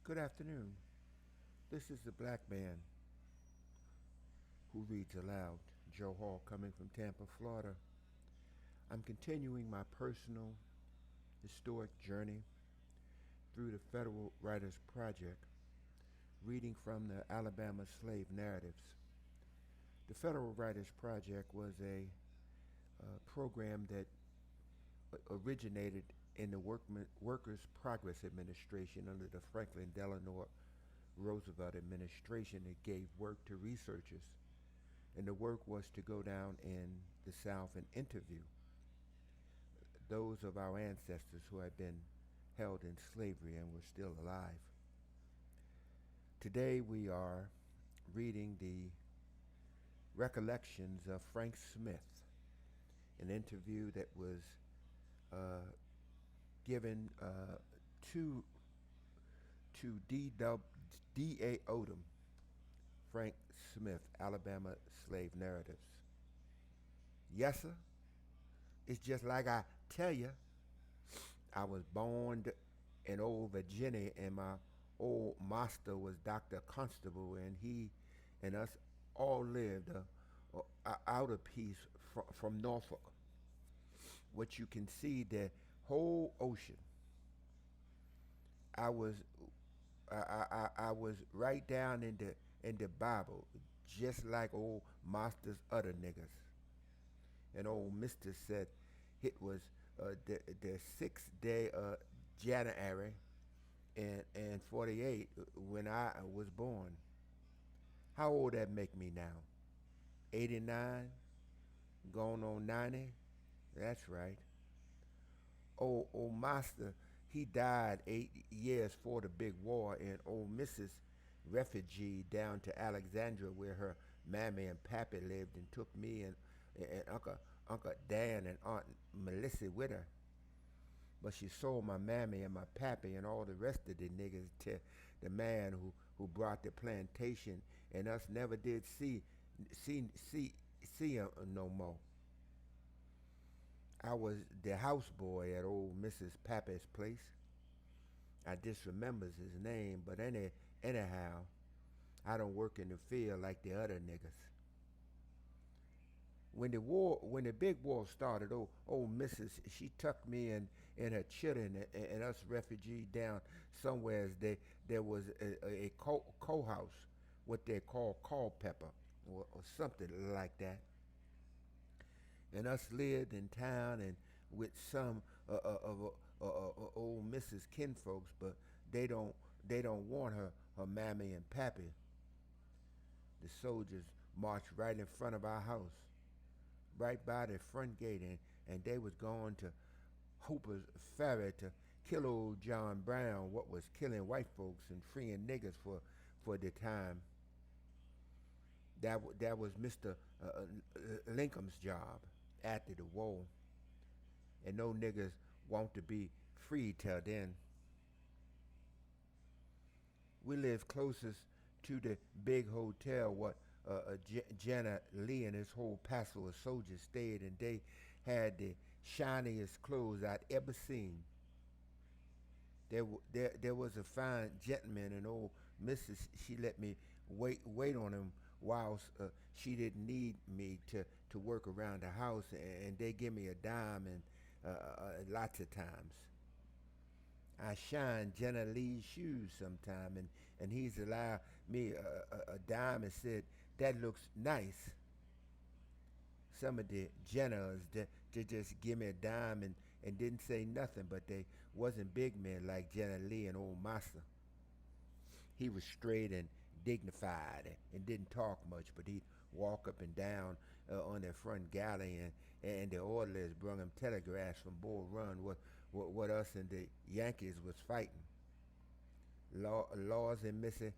Good afternoon. This is the black man who reads aloud, Joe Hall, coming from Tampa, Florida. I'm continuing my personal historic journey through the Federal Writers Project, reading from the Alabama slave narratives. The Federal Writers Project was a program that originated in the Workers' Progress Administration under the Franklin Delano Roosevelt administration. It gave work to researchers, and the work was to go down in the South and interview those of our ancestors who had been held in slavery and were still alive. Today we are reading the recollections of Frank Smith, an interview that was uh, given to D.A. Odom, Frank Smith, Alabama Slave Narratives. Yes, sir. It's just like I tell you. I was born in old Virginia, and my old master was Dr. Constable, and he and us all lived out of peace from Norfolk, which you can see the whole ocean. I was I was right down in the Bible, just like old master's other niggas. And old Mister said it was the 6th day of January and 48 when I was born. How old that make me now? 89, going on 90. That's right. Old master, he died 8 years for the big war, and old Mrs. refugee down to Alexandria where her mammy and pappy lived and took me and Uncle Dan and Aunt Melissa with her. But she sold my mammy and my pappy and all the rest of the niggas to the man who brought the plantation, and us never did see see see him no more. I was the houseboy at old Mrs. Pappy's place. I just remembers his name, but anyhow, I don't work in the field like the other niggas. When the big war started, old Mrs. she tucked me and her children and us refugees down somewhere. There was a co-house, what they call Culpeper or something like that, and us lived in town and with some old Mrs. kinfolks, but they don't they don't want her mammy and pappy. The soldiers marched right in front of our house, right by the front gate, and they was going to Hooper's Ferry to kill old John Brown, what was killing white folks and freeing niggas for the time. That was Mr. Lincoln's job after the war, and no niggas want to be free till then. We lived closest to the big hotel what Janet Lee and his whole passel of soldiers stayed, and they had the shiniest clothes I'd ever seen. There was a fine gentleman, and old Mrs. She let me wait on him while she didn't need me to work around the house, and they give me a dime and lots of times. I shine Jenna Lee's shoes sometime, and he's allowed me a dime and said, that looks nice. Some of the Jenners, they just give me a dime and didn't say nothing, but they wasn't big men like Jenna Lee and old Master. He was straight and dignified and didn't talk much, but he'd walk up and down on the front galley, and the orderlies brung him telegraphs from Bull Run what us and the Yankees was fighting. Laws and Missy,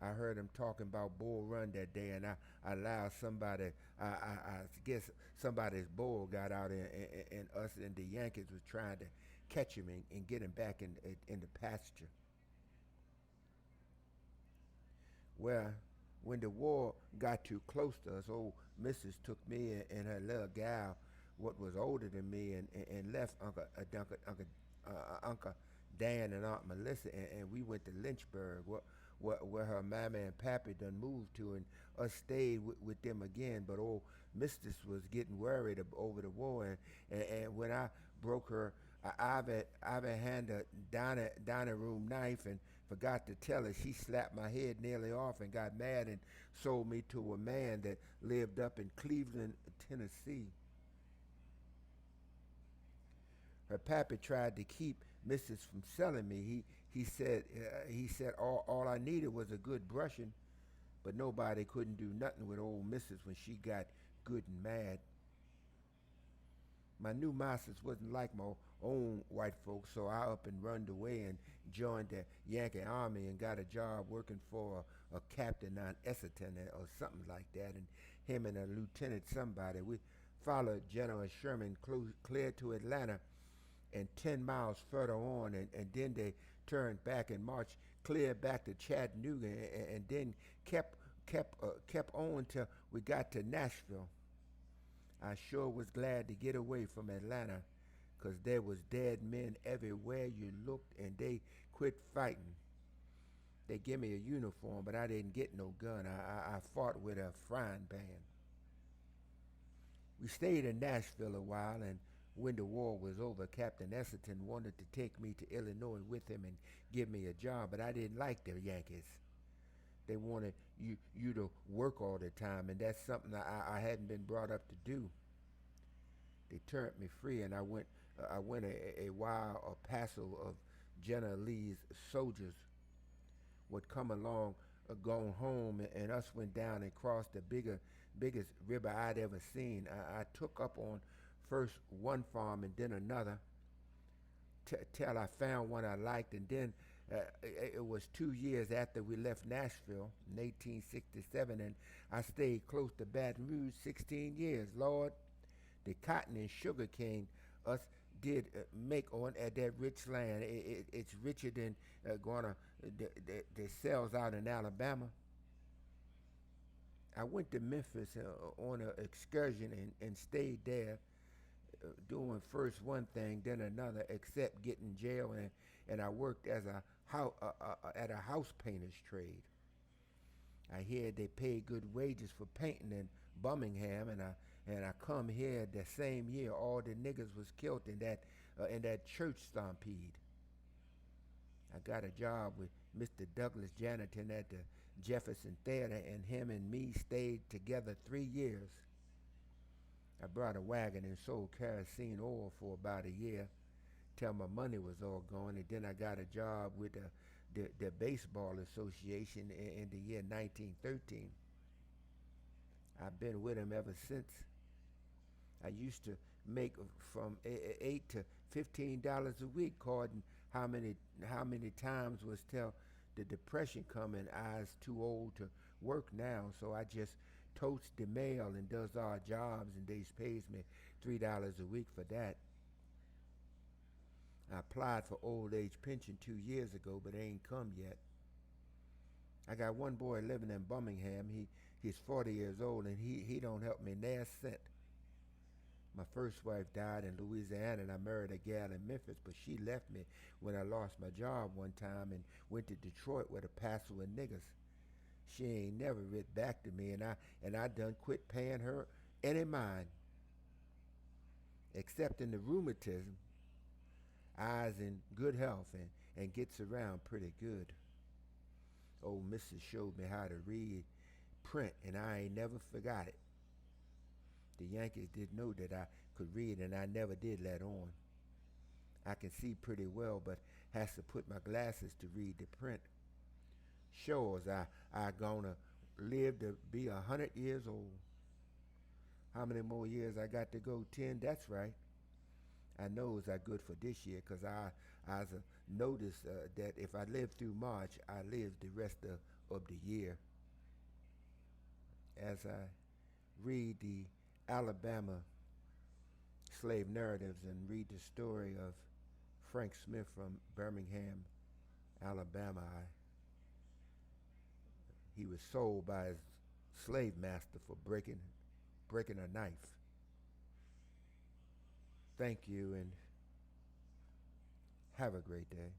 I heard him talking about Bull Run that day, and I allowed somebody, I guess somebody's bull got out, and us and the Yankees was trying to catch him and get him back in the pasture. Well, when the war got too close to us, old Missus took me and her little gal, what was older than me, and left Uncle Dan and Aunt Melissa, and we went to Lynchburg, where her mama and pappy done moved to, and us stayed with them again. But old Mistress was getting worried over the war, and when I broke her Ivy hand a dining room knife and forgot to tell her. She slapped my head nearly off and got mad and sold me to a man that lived up in Cleveland, Tennessee. Her pappy tried to keep Mrs. from selling me. He said all I needed was a good brushing, but nobody couldn't do nothing with old Mrs. when she got good and mad. My new masters wasn't like my own white folks, so I up and runned away and joined the Yankee Army and got a job working for a captain on Esseton or something like that. And him and a lieutenant somebody, we followed General Sherman clear to Atlanta and 10 miles further on, and then they turned back and marched clear back to Chattanooga, and then kept on till we got to Nashville. I sure was glad to get away from Atlanta, 'cause there was dead men everywhere you looked, and they quit fighting. They gave me a uniform, but I didn't get no gun. I fought with a frying pan. We stayed in Nashville a while, and when the war was over, Captain Esselton wanted to take me to Illinois with him and give me a job, but I didn't like the Yankees. They wanted you to work all the time, and that's something I hadn't been brought up to do. They turned me free, and I went a while a passel of General Lee's soldiers would come along, going home, and us went down and crossed the biggest river I'd ever seen. I took up on first one farm and then another till I found one I liked, and then it was 2 years after we left Nashville in 1867, and I stayed close to Baton Rouge 16 years. Lord, the cotton and sugar cane us did make on at that rich land. It's richer than the sales out in Alabama. I went to Memphis on an excursion and stayed there, doing first one thing, then another, except getting jail, and I worked as at a house painter's trade. I hear they pay good wages for painting in Birmingham, and I come here the same year all the niggas was killed in that church stampede. I got a job with Mr. Douglas Janiton at the Jefferson Theater, and him and me stayed together 3 years. I brought a wagon and sold kerosene oil for about a year till my money was all gone, and then I got a job with the Baseball Association in the year 1913. I've been with him ever since. I used to make from $8 to $15 a week, according how many times was till the depression come and I was too old to work now, so I just totes the mail and does odd jobs, and they pays me $3 a week for that. I applied for old age pension 2 years ago, but it ain't come yet. I got one boy living in Birmingham. He's 40 years old, and he don't help me near a cent. My first wife died in Louisiana, and I married a gal in Memphis, but she left me when I lost my job one time and went to Detroit with a passel of niggas. She ain't never writ back to me, and I done quit paying her any mind. Except in the rheumatism, I's in good health and gets around pretty good. Old Missus showed me how to read print, and I ain't never forgot it. The Yankees did know that I could read, and I never did let on. I can see pretty well, but has to put my glasses to read the print. Shows I gonna live to be 100 years old. How many more years I got to go? 10, that's right. I knows I good for this year, 'cause I noticed that if I live through March, I live the rest of the year. As I read the Alabama slave narratives and read the story of Frank Smith from Birmingham, Alabama, he was sold by his slave master for breaking a knife. Thank you, and have a great day.